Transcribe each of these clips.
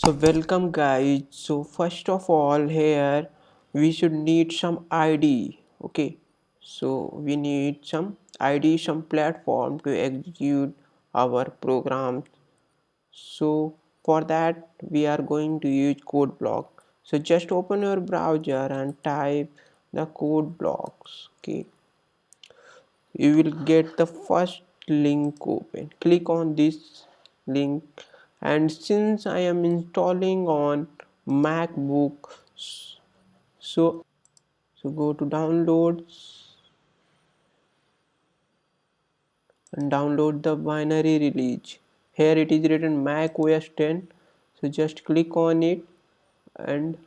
So welcome guys. So first of all here we should need some ID. Okay. So we need some ID, some platform to execute our program. So for that we are going to use code block. So just open your browser and type the code blocks. Okay. You will get the first link open. Click on this link, and since I am installing on MacBook, so go to downloads and download the binary release. Here it is written Mac OS 10. So just click on it and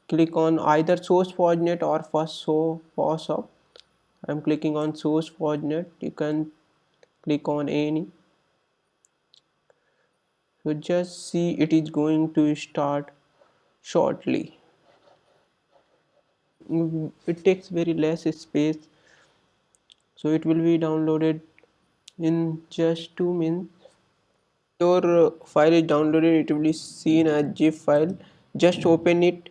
click on either source fortinet or first so pause up. I'm clicking on source fortinet. You can click on any. So just see, it is going to start shortly. It takes very less space, so it will be downloaded in just 2 minutes. Your file is downloaded, it will be seen as zip file. Just open it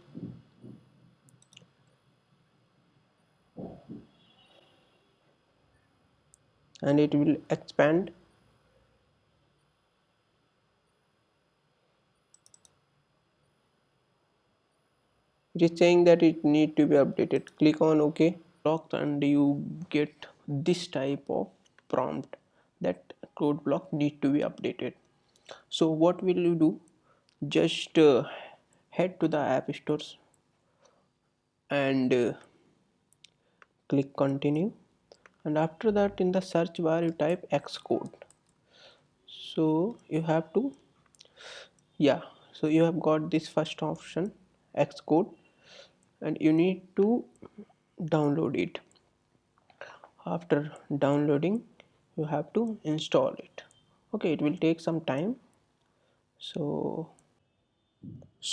and it will expand. It is saying that it need to be updated. Click on OK. Block, and you get this type of prompt that code block need to be updated. So what will you do? Just head to the app stores and click continue, and after that in the search bar you type Xcode. So you have to, yeah, so you have got this first option Xcode, and you need to download it. After downloading you have to install it. Okay, it will take some time. So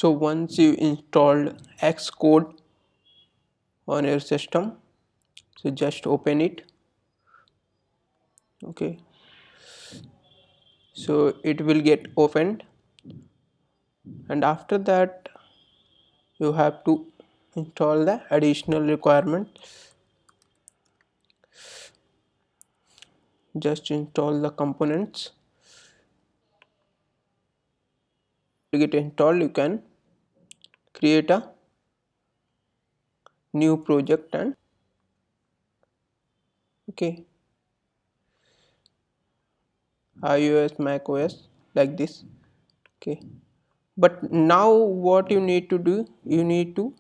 once you installed Xcode on your system, so just open it. Okay, so it will get opened, and after that you have to install the additional requirement. Just install the components. To get installed, you can create a new project and okay, iOS, Mac OS, like this. Okay, but now what you need to do, you need to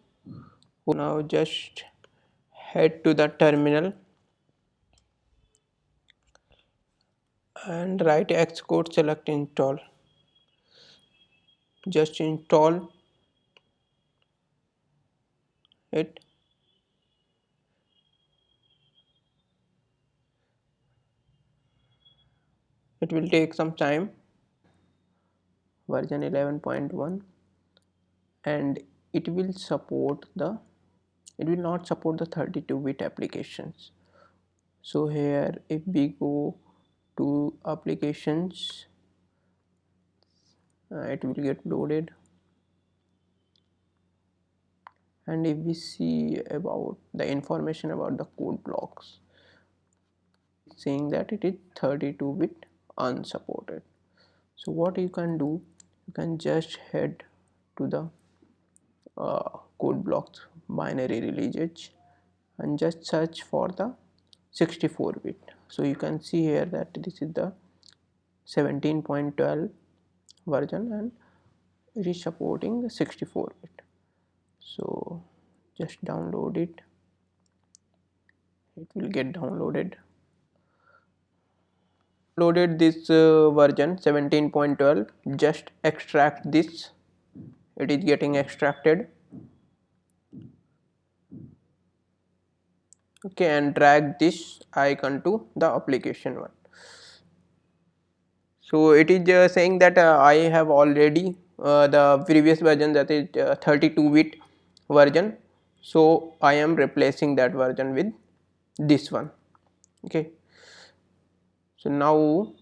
now just head to the terminal and write Xcode, select install. Just install it. It will take some time. Version 11.1, and it will support the, it will not support the 32-bit applications. So here if we go to applications, it will get loaded, and if we see about the information about the code blocks, saying that it is 32-bit unsupported. So what you can do, you can just head to the code blocks binary releases and just search for the 64-bit. So you can see here that this is the 17.12 version and it is supporting the 64-bit. So just download it. It will get downloaded. Loaded this version 17.12. Just extract this. It is getting extracted. Okay, and drag this icon to the application one. So it is saying that I have already the previous version, that is 32-bit version, so I am replacing that version with this one. Okay, so now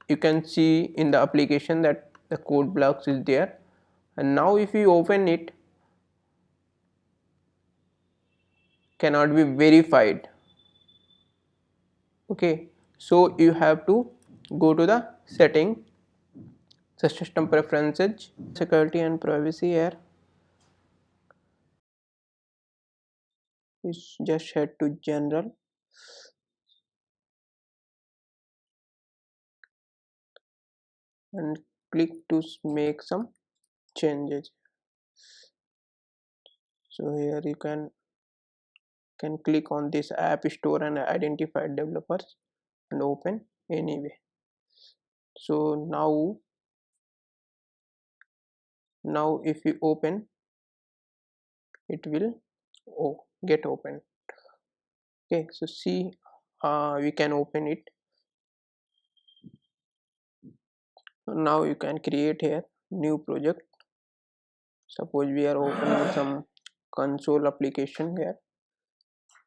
you can see in the application that the code blocks is there. and now if you open it, cannot be verified. Okay, so you have to go to the setting, the system preferences, security and privacy. Here is just head to general and click to make some changes. So here you can click on this app store and identify developers and open anyway. So now if you open, it will get open. Okay, so see, we can open it. Now you can create here new project. Suppose we are opening some console application here.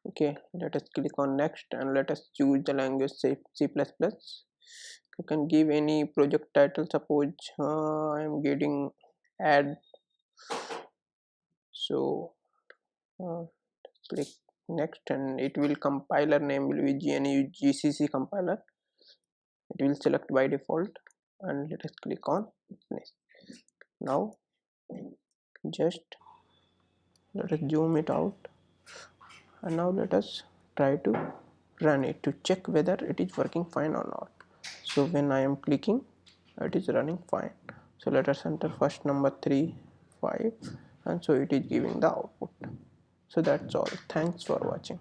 Okay, let us click on next and let us choose the language C++. You can give any project title. Suppose I am getting add. So click next and it will, compiler name will be GNU GCC compiler. It will select by default and let us click on finish. Now just let us zoom it out and now let us try to run it to check whether it is working fine or not. So when I am clicking, it is running fine. So let us enter first number 3 5 and so it is giving the output. So that's all. Thanks for watching.